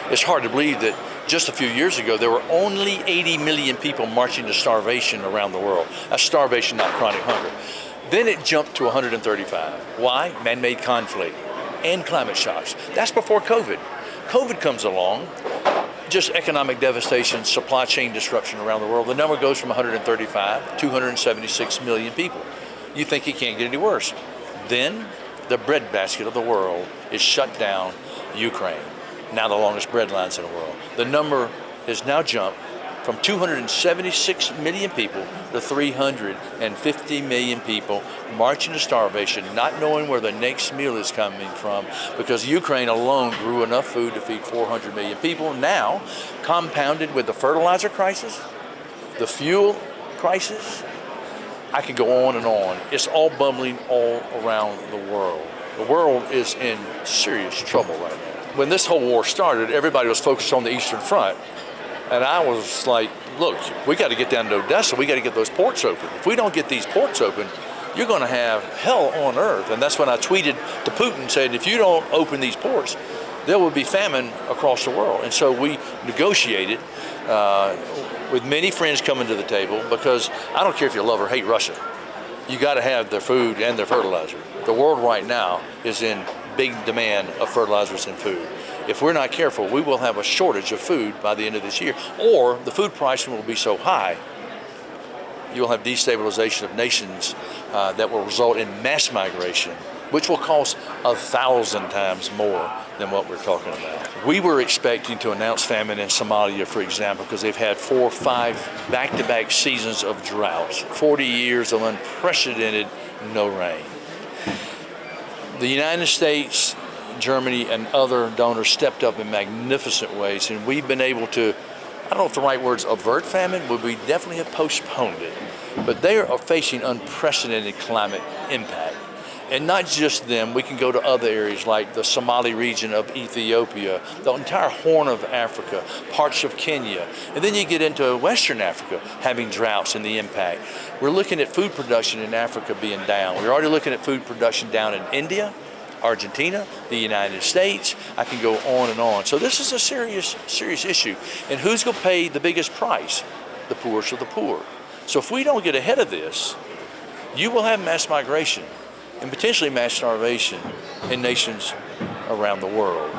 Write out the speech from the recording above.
It's hard to believe that just a few years ago, there were only 80 million people marching to starvation around the world. That's starvation, not chronic hunger. Then it jumped to 135. Why? Man-made conflict and climate shocks. That's before COVID. COVID comes along, just economic devastation, supply chain disruption around the world. The number goes from 135 to 276 million people. You think it can't get any worse. Then the breadbasket of the world is shut down, Ukraine. Now the longest bread lines in the world. The number has now jumped from 276 million people to 350 million people marching to starvation, not knowing where the next meal is coming from, because Ukraine alone grew enough food to feed 400 million people. Now, compounded with the fertilizer crisis, the fuel crisis, I could go on and on. It's all bubbling all around the world. The world is in serious trouble right now. When this whole war started, everybody was focused on the Eastern Front. And I was like, look, we got to get down to Odessa. We got to get those ports open. If we don't get these ports open, you're going to have hell on earth. And that's when I tweeted to Putin, saying, if you don't open these ports, there will be famine across the world. And so we negotiated with many friends coming to the table, because I don't care if you love or hate Russia. You got to have their food and their fertilizer. The world right now is in big demand of fertilizers and food. If we're not careful, we will have a shortage of food by the end of this year, or the food pricing will be so high, you'll have destabilization of nations that will result in mass migration, which will cost 1,000 times more than what we're talking about. We were expecting to announce famine in Somalia, for example, because they've had 4 or 5 back-to-back seasons of droughts, 40 years of unprecedented no rain. The United States, Germany, and other donors stepped up in magnificent ways, and we've been able to, I don't know if the right word's avert famine, but we definitely have postponed it. But they are facing unprecedented climate impact. And not just them, we can go to other areas like the Somali region of Ethiopia, the entire Horn of Africa, parts of Kenya. And then you get into Western Africa having droughts and the impact. We're looking at food production in Africa being down. We're already looking at food production down in India, Argentina, the United States. I can go on and on. So this is a serious issue. And who's going to pay the biggest price? The poorest of the poor. So if we don't get ahead of this, you will have mass migration and potentially mass starvation in nations around the world.